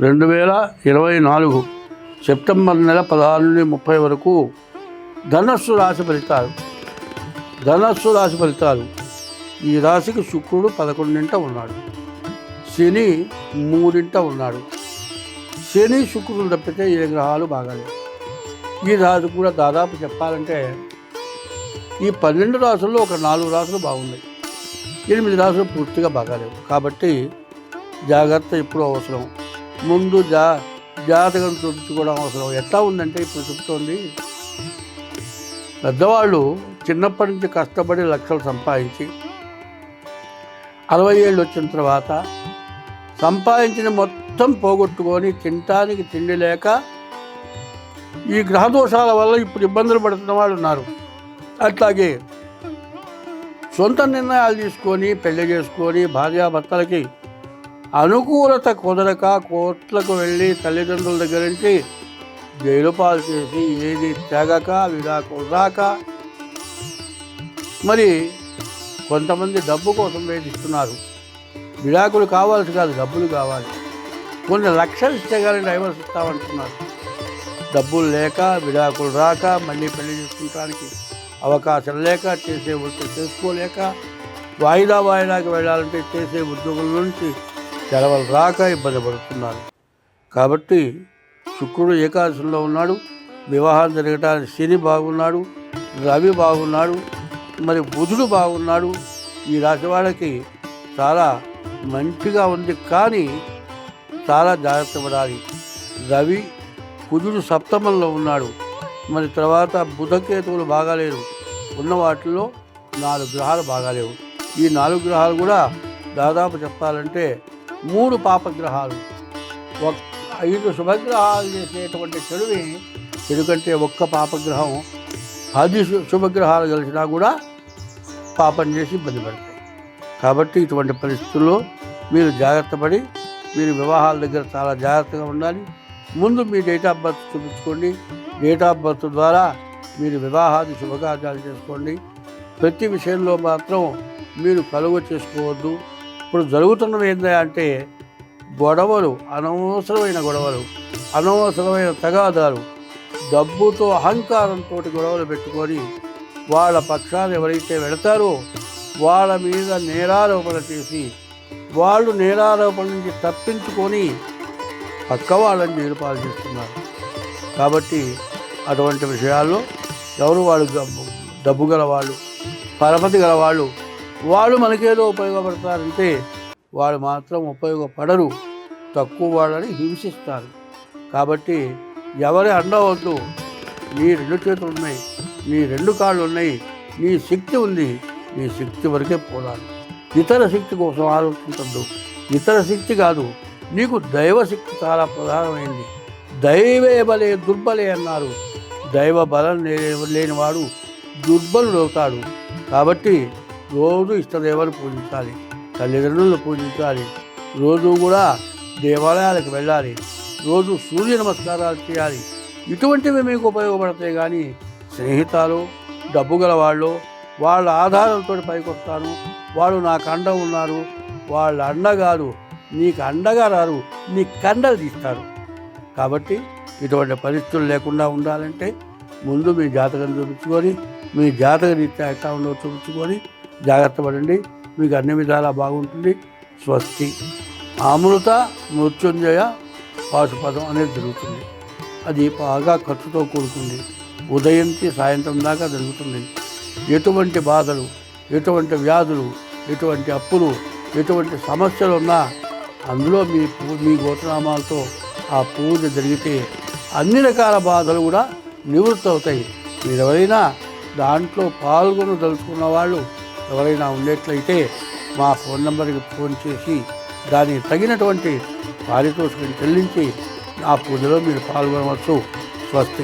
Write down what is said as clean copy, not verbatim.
2024 September నెల 16 నుండి 30 వరకు ధనస్సు రాశి ఫలితాలు. ఈ రాశికి శుక్రుడు 11ంట ఉన్నాడు, శని 3ంట ఉన్నాడు. శని శుక్రుడు తప్పితే ఏ గ్రహాలు బాగాలేవు. ఈ రాశి కూడా దాదాపు చెప్పాలంటే ఈ 12 రాశుల్లో ఒక 4 రాశులు బాగున్నాయి, 8 రాశులు పూర్తిగా బాగాలేవు. కాబట్టి జాగ్రత్త ఇప్పుడు అవసరం. ముందు జాతకం చూపించుకోవడం అవసరం. ఎట్లా ఉందంటే ఇప్పుడు చెప్తోంది, పెద్దవాళ్ళు చిన్నప్పటి నుంచి కష్టపడి లక్షలు సంపాదించి 60 ఏళ్ళు వచ్చిన తర్వాత సంపాదించిన మొత్తం పోగొట్టుకొని తినటానికి తిండి లేక ఈ గ్రహదోషాల వల్ల ఇప్పుడు ఇబ్బందులు పడుతున్న వాళ్ళు ఉన్నారు. అట్లాగే సొంత నిర్ణయాలు తీసుకొని పెళ్లి చేసుకొని భార్యాభర్తలకి అనుకూలత కుదరక కోర్టులకు వెళ్ళి తల్లిదండ్రుల దగ్గర నుంచి జైలు పాలు చేసి ఏది తెగక విడాకులు రాక, మరి కొంతమంది డబ్బు కోసం వేధిస్తున్నారు. విడాకులు కావాల్సి కాదు, డబ్బులు కావాలి. కొన్ని లక్షలు ఇస్తే కానీ డైవర్స్ ఇస్తామంటున్నారు. డబ్బులు లేక విడాకులు రాక, మళ్ళీ పెళ్లి చేసుకోవడానికి అవకాశం లేక, చేసే వృత్తి చేసుకోలేక, వాయిదాకి వెళ్ళాలంటే చేసే ఉద్యోగుల నుంచి సెలవులు రాక ఇబ్బంది పడుతున్నారు. కాబట్టి శుక్రుడు ఏకాదశంలో ఉన్నాడు. వివాహం జరగటానికి శని బాగున్నాడు, రవి బాగున్నాడు, మరి బుధుడు బాగున్నాడు. ఈ రాశి వాళ్ళకి చాలా మంచిగా ఉంది, కానీ చాలా జాగ్రత్త పడాలి. రవి కుజుడు సప్తమంలో ఉన్నాడు. మరి తర్వాత బుధకేతువులు బాగాలేరు. ఉన్న వాటిల్లో 4 గ్రహాలు బాగాలేవు. ఈ 4 గ్రహాలు కూడా దాదాపు చెప్పాలంటే 3 పాపగ్రహాలు. 5 శుభగ్రహాలు చేసేటువంటి చెడు కంటే ఒక్క పాపగ్రహం 10 శుభగ్రహాలు కలిసినా కూడా పాపం చేసి ఇబ్బంది పడతాయి. కాబట్టి ఇటువంటి పరిస్థితుల్లో మీరు జాగ్రత్త పడి మీరు వివాహాల దగ్గర చాలా జాగ్రత్తగా ఉండాలి. ముందు మీ డేట్ ఆఫ్ బర్త్ చూపించుకోండి. డేట్ ఆఫ్ బర్త్ ద్వారా మీరు వివాహాది శుభకార్యాలు చేసుకోండి. ప్రతి విషయంలో మాత్రం మీరు కలువ చేసుకోవద్దు. ఇప్పుడు జరుగుతున్నవి ఏంటంటే గొడవలు, అనవసరమైన గొడవలు, అనవసరమైన తగాదాలు, డబ్బుతో అహంకారంతో గొడవలు పెట్టుకొని వాళ్ళ పక్షాన్ని ఎవరైతే వెళతారో వాళ్ళ మీద నేరారోపణ చేసి వాళ్ళు నేరారోపణ నుంచి తప్పించుకొని పక్క వాళ్ళని జైలు పాలు చేస్తున్నారు. కాబట్టి అటువంటి విషయాల్లో ఎవరు వాళ్ళు డబ్బు గలవాళ్ళు, పరపతి గలవాళ్ళు, వాళ్ళు మనకేదో ఉపయోగపడతారంటే వాళ్ళు మాత్రం ఉపయోగపడరు, తక్కువ వాళ్ళని హింసిస్తారు. కాబట్టి ఎవరి అండవద్దు. నీ 2 చేతులు ఉన్నాయి, నీ 2 కాళ్ళు ఉన్నాయి, నీ శక్తి ఉంది, నీ శక్తి వరకే పోరాడు. ఇతర శక్తి కోసం ఆలోచించద్దు. ఇతర శక్తి కాదు, నీకు దైవశక్తి చాలా ప్రధానమైంది. దైవే బలే దుర్బలే అన్నారు. దైవ బలం లేనివాడు దుర్బలుడవుతాడు. కాబట్టి రోజు ఇష్టదేవాన్ని పూజించాలి, తల్లిదండ్రులను పూజించాలి, రోజు కూడా దేవాలయాలకు వెళ్ళాలి, రోజు సూర్య నమస్కారాలు చేయాలి. ఇటువంటివి మీకు ఉపయోగపడతాయి. కానీ స్నేహితాలు, డబ్బు గల వాళ్ళు, వాళ్ళ ఆధారంతో పైకి వస్తాను, వాళ్ళు నాకు అండ ఉన్నారు, వాళ్ళ అండగారు నీకు అండగా రారు, నీ కండలు తీస్తారు. కాబట్టి ఇటువంటి పరిస్థితులు లేకుండా ఉండాలంటే ముందు మీ జాతకం చూపించుకొని, మీ జాతక రీత్యా ఎట్లా ఉండో చూపించుకొని జాగ్రత్త పడండి. మీకు అన్ని విధాలా బాగుంటుంది. స్వస్తి. అమృత మృత్యుంజయ పాశుపదం అనేది జరుగుతుంది. అది బాగా ఖర్చుతో కూడుకుంది. ఉదయం నుంచి సాయంత్రం దాకా జరుగుతుంది. ఎటువంటి బాధలు, ఎటువంటి వ్యాధులు, ఎటువంటి అప్పులు, ఎటువంటి సమస్యలు ఉన్నా అందులో మీ గోత్రనామాలతో ఆ పూజ జరిగితే అన్ని రకాల బాధలు కూడా నివృత్తి అవుతాయి. మీరు ఎవరైనా దాంట్లో పాల్గొనదలుచుకున్న వాళ్ళు ఎవరైనా ఉండేట్లయితే మా ఫోన్ నెంబర్కి ఫోన్ చేసి దానికి తగినటువంటి పారితోషికం చెల్లించి ఆ పూజలో మీరు పాల్గొనవచ్చు. స్వస్తి.